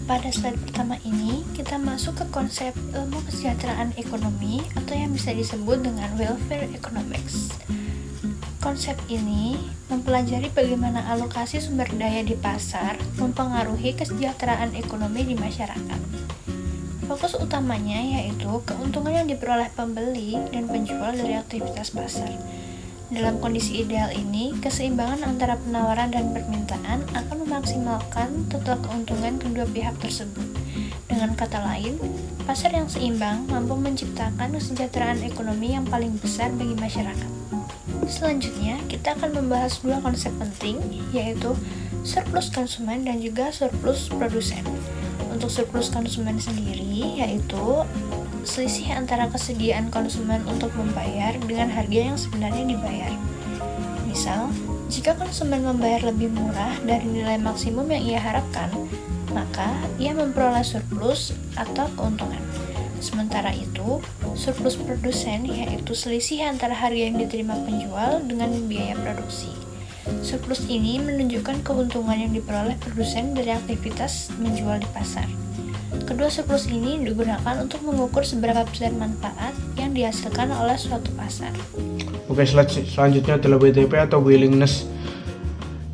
Pada slide pertama ini, kita masuk ke konsep ilmu kesejahteraan ekonomi atau yang bisa disebut dengan welfare economics. Konsep ini mempelajari bagaimana alokasi sumber daya di pasar mempengaruhi kesejahteraan ekonomi di masyarakat. Fokus utamanya yaitu keuntungan yang diperoleh pembeli dan penjual dari aktivitas pasar. Dalam kondisi ideal ini, keseimbangan antara penawaran dan permintaan akan memaksimalkan total keuntungan kedua pihak tersebut. Dengan kata lain, pasar yang seimbang mampu menciptakan kesejahteraan ekonomi yang paling besar bagi masyarakat. Selanjutnya, kita akan membahas dua konsep penting, yaitu surplus konsumen dan juga surplus produsen. Untuk surplus konsumen sendiri, yaitu selisih antara kesediaan konsumen untuk membayar dengan harga yang sebenarnya dibayar. Misal, jika konsumen membayar lebih murah dari nilai maksimum yang ia harapkan, maka ia memperoleh surplus atau keuntungan. Sementara itu, surplus produsen yaitu selisih antara harga yang diterima penjual dengan biaya produksi. Surplus ini menunjukkan keuntungan yang diperoleh produsen dari aktivitas menjual di pasar. Kedua surplus ini digunakan untuk mengukur seberapa besar manfaat yang dihasilkan oleh suatu pasar. Oke, selanjutnya adalah WTP atau willingness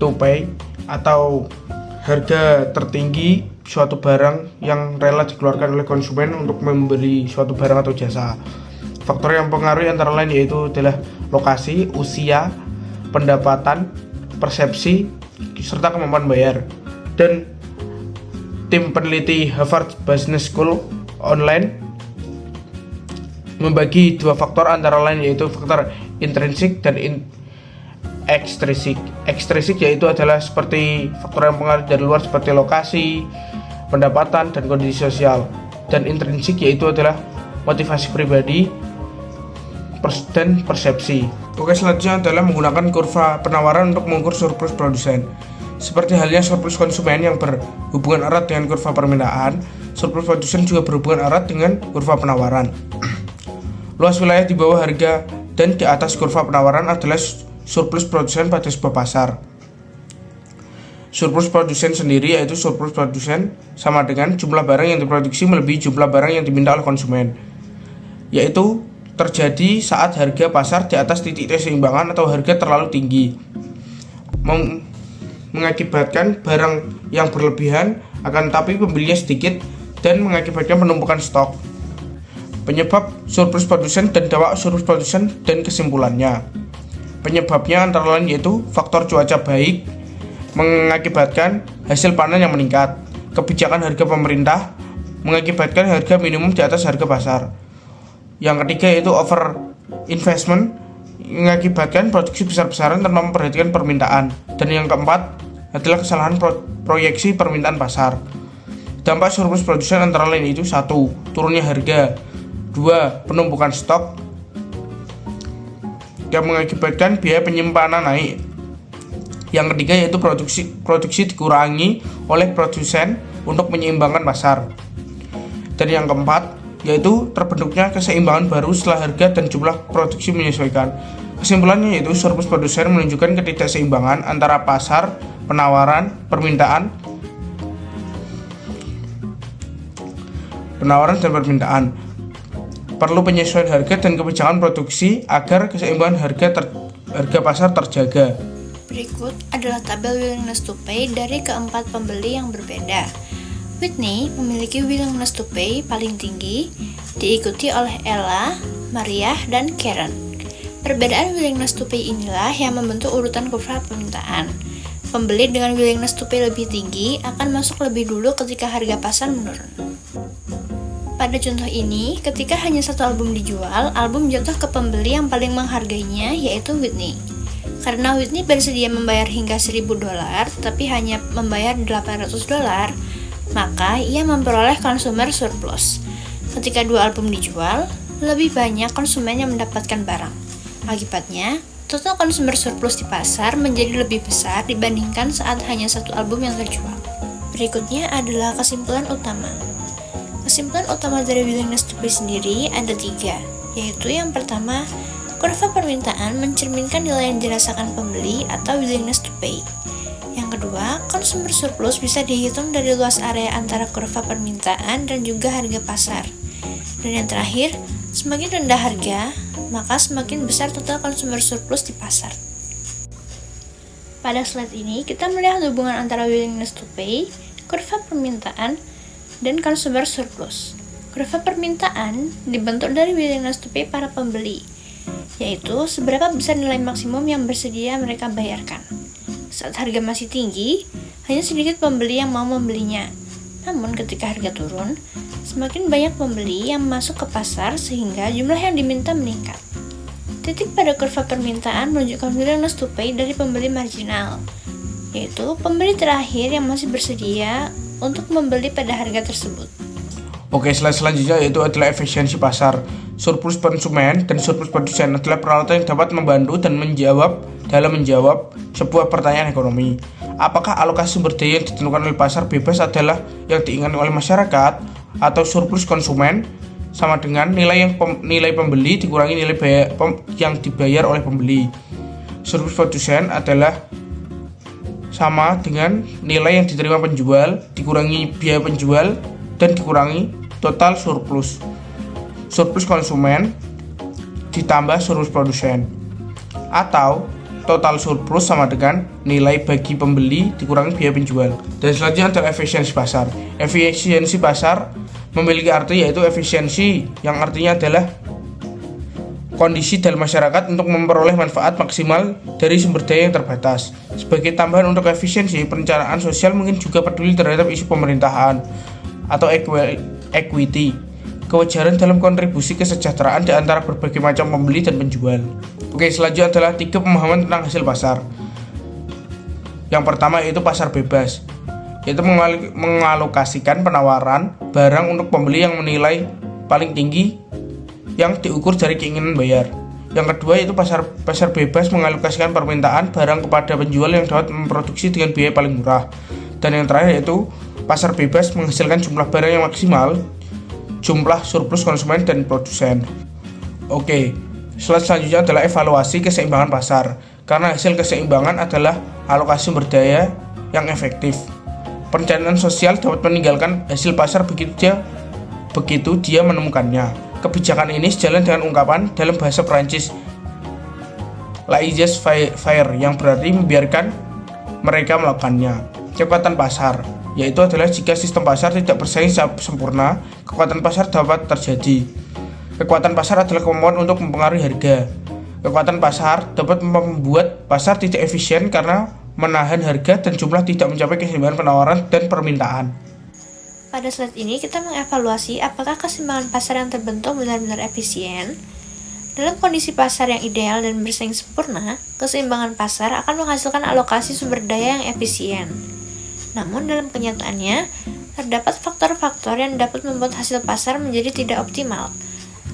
to pay atau harga tertinggi suatu barang yang rela dikeluarkan oleh konsumen untuk membeli suatu barang atau jasa. Faktor yang mempengaruhi antara lain yaitu adalah lokasi, usia, pendapatan, persepsi, serta kemampuan bayar. Dan tim peneliti Harvard Business School online membagi dua faktor antara lain yaitu faktor intrinsik dan ekstrinsik. Ekstrinsik yaitu adalah seperti faktor yang mempengaruhi dari luar seperti lokasi, pendapatan, dan kondisi sosial. Dan intrinsik yaitu adalah motivasi pribadi dan persepsi. Oke, selanjutnya adalah menggunakan kurva penawaran untuk mengukur surplus produsen. Seperti halnya surplus konsumen yang berhubungan erat dengan kurva permintaan, surplus produsen juga berhubungan erat dengan kurva penawaran. Luas wilayah di bawah harga dan di atas kurva penawaran adalah surplus produsen pada sebuah pasar. Surplus produsen sendiri yaitu surplus produsen sama dengan jumlah barang yang diproduksi melebihi jumlah barang yang diminta oleh konsumen, yaitu terjadi saat harga pasar di atas titik keseimbangan atau harga terlalu tinggi, mengakibatkan barang yang berlebihan akan tetapi pembelinya sedikit dan mengakibatkan penumpukan stok. Penyebab surplus produsen dan dampak surplus produsen dan kesimpulannya. Penyebabnya antara lain yaitu faktor cuaca baik mengakibatkan hasil panen yang meningkat. Kebijakan harga pemerintah mengakibatkan harga minimum di atas harga pasar. Yang ketiga yaitu over investment mengakibatkan produksi besar-besaran tanpa memperhatikan permintaan. Dan yang keempat adalah kesalahan proyeksi permintaan pasar. Dampak surplus produsen antara lain itu 1. Turunnya harga, 2. Penumpukan stok yang mengakibatkan biaya penyimpanan naik. Yang ketiga yaitu produksi dikurangi oleh produsen untuk menyeimbangkan pasar. Dan yang keempat yaitu terbentuknya keseimbangan baru setelah harga dan jumlah produksi menyesuaikan. Kesimpulannya yaitu surplus produsen menunjukkan ketidakseimbangan antara pasar, penawaran, permintaan, dan permintaan. Perlu penyesuaian harga dan kebijakan produksi agar keseimbangan harga pasar terjaga. Berikut adalah tabel willingness to pay dari keempat pembeli yang berbeda. Whitney memiliki willingness to pay paling tinggi, diikuti oleh Ella, Maria, dan Karen. Perbedaan willingness to pay inilah yang membentuk urutan kurva permintaan. Pembeli dengan willingness to pay lebih tinggi akan masuk lebih dulu ketika harga pasar menurun. Pada contoh ini, ketika hanya satu album dijual, album jatuh ke pembeli yang paling menghargainya, yaitu Whitney. Karena Whitney bersedia membayar hingga $1.000, tapi hanya membayar $800, maka ia memperoleh consumer surplus. Ketika dua album dijual, lebih banyak konsumen yang mendapatkan barang. Akibatnya, total consumer surplus di pasar menjadi lebih besar dibandingkan saat hanya satu album yang terjual. Berikutnya adalah kesimpulan utama. Kesimpulan utama dari willingness to pay sendiri ada 3, yaitu yang pertama, kurva permintaan mencerminkan nilai yang dirasakan pembeli atau willingness to pay. Yang kedua, consumer surplus bisa dihitung dari luas area antara kurva permintaan dan juga harga pasar. Dan yang terakhir, semakin rendah harga, maka semakin besar total consumer surplus di pasar. Pada slide ini, kita melihat hubungan antara willingness to pay, kurva permintaan, dan consumer surplus. Kurva permintaan dibentuk dari willingness to pay para pembeli, yaitu seberapa besar nilai maksimum yang bersedia mereka bayarkan. Saat harga masih tinggi, hanya sedikit pembeli yang mau membelinya. Namun ketika harga turun, semakin banyak pembeli yang masuk ke pasar sehingga jumlah yang diminta meningkat. Titik pada kurva permintaan menunjukkan willingness to pay dari pembeli marginal, yaitu pembeli terakhir yang masih bersedia untuk membeli pada harga tersebut. Oke, slide selanjutnya yaitu adalah efisiensi pasar. Surplus konsumen dan surplus produsen adalah peralatan yang dapat membantu dan menjawab sebuah pertanyaan ekonomi. Apakah alokasi sumber daya yang ditentukan oleh pasar bebas adalah yang diinginkan oleh masyarakat, atau surplus konsumen sama dengan nilai pembeli dikurangi nilai yang dibayar oleh pembeli. Surplus produsen adalah sama dengan nilai yang diterima penjual dikurangi biaya penjual dan dikurangi total surplus. Surplus konsumen ditambah surplus produsen, atau total surplus sama dengan nilai bagi pembeli dikurangi biaya penjual. Dan selanjutnya adalah efisiensi pasar. Efisiensi pasar memiliki arti yaitu efisiensi yang artinya adalah kondisi dalam masyarakat untuk memperoleh manfaat maksimal dari sumber daya yang terbatas. Sebagai tambahan untuk efisiensi, perencanaan sosial mungkin juga peduli terhadap isu pemerintahan atau equity, kewajaran dalam kontribusi kesejahteraan di antara berbagai macam pembeli dan penjual. Oke, selanjutnya adalah 3 pemahaman tentang hasil pasar. Yang pertama yaitu pasar bebas, yaitu mengalokasikan penawaran barang untuk pembeli yang menilai paling tinggi yang diukur dari keinginan bayar. Yang kedua yaitu pasar bebas mengalokasikan permintaan barang kepada penjual yang dapat memproduksi dengan biaya paling murah. Dan yang terakhir yaitu pasar bebas menghasilkan jumlah barang yang maksimal, jumlah surplus konsumen dan produsen. Oke, slide selanjutnya adalah evaluasi keseimbangan pasar. Karena hasil keseimbangan adalah alokasi sumber daya yang efektif. Perencanaan sosial dapat meninggalkan hasil pasar begitu dia menemukannya. Kebijakan ini sejalan dengan ungkapan dalam bahasa Perancis laissez-faire yang berarti membiarkan mereka melakukannya. Kekuatan pasar yaitu adalah jika sistem pasar tidak bersaing sempurna, kekuatan pasar dapat terjadi. Kekuatan pasar adalah kemampuan untuk mempengaruhi harga. Kekuatan pasar dapat membuat pasar tidak efisien karena menahan harga dan jumlah tidak mencapai keseimbangan penawaran dan permintaan. Pada slide ini kita mengevaluasi apakah keseimbangan pasar yang terbentuk benar-benar efisien. Dalam kondisi pasar yang ideal dan bersaing sempurna, keseimbangan pasar akan menghasilkan alokasi sumber daya yang efisien. Namun dalam kenyataannya, terdapat faktor-faktor yang dapat membuat hasil pasar menjadi tidak optimal.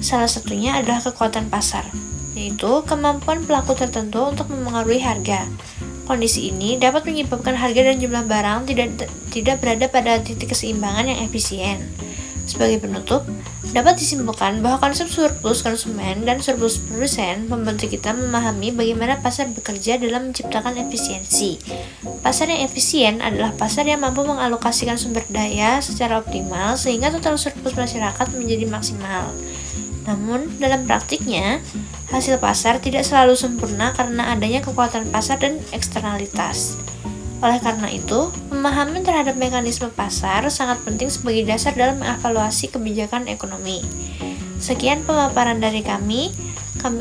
Salah satunya adalah kekuatan pasar, yaitu kemampuan pelaku tertentu untuk memengaruhi harga. Kondisi ini dapat menyebabkan harga dan jumlah barang tidak berada pada titik keseimbangan yang efisien. Sebagai penutup, dapat disimpulkan bahwa konsep surplus konsumen dan surplus produsen membantu kita memahami bagaimana pasar bekerja dalam menciptakan efisiensi. Pasar yang efisien adalah pasar yang mampu mengalokasikan sumber daya secara optimal sehingga total surplus masyarakat menjadi maksimal. Namun, dalam praktiknya, hasil pasar tidak selalu sempurna karena adanya kekuatan pasar dan eksternalitas. Oleh karena itu, pemahaman terhadap mekanisme pasar sangat penting sebagai dasar dalam mengevaluasi kebijakan ekonomi. Sekian pemaparan dari kami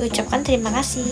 ucapkan terima kasih.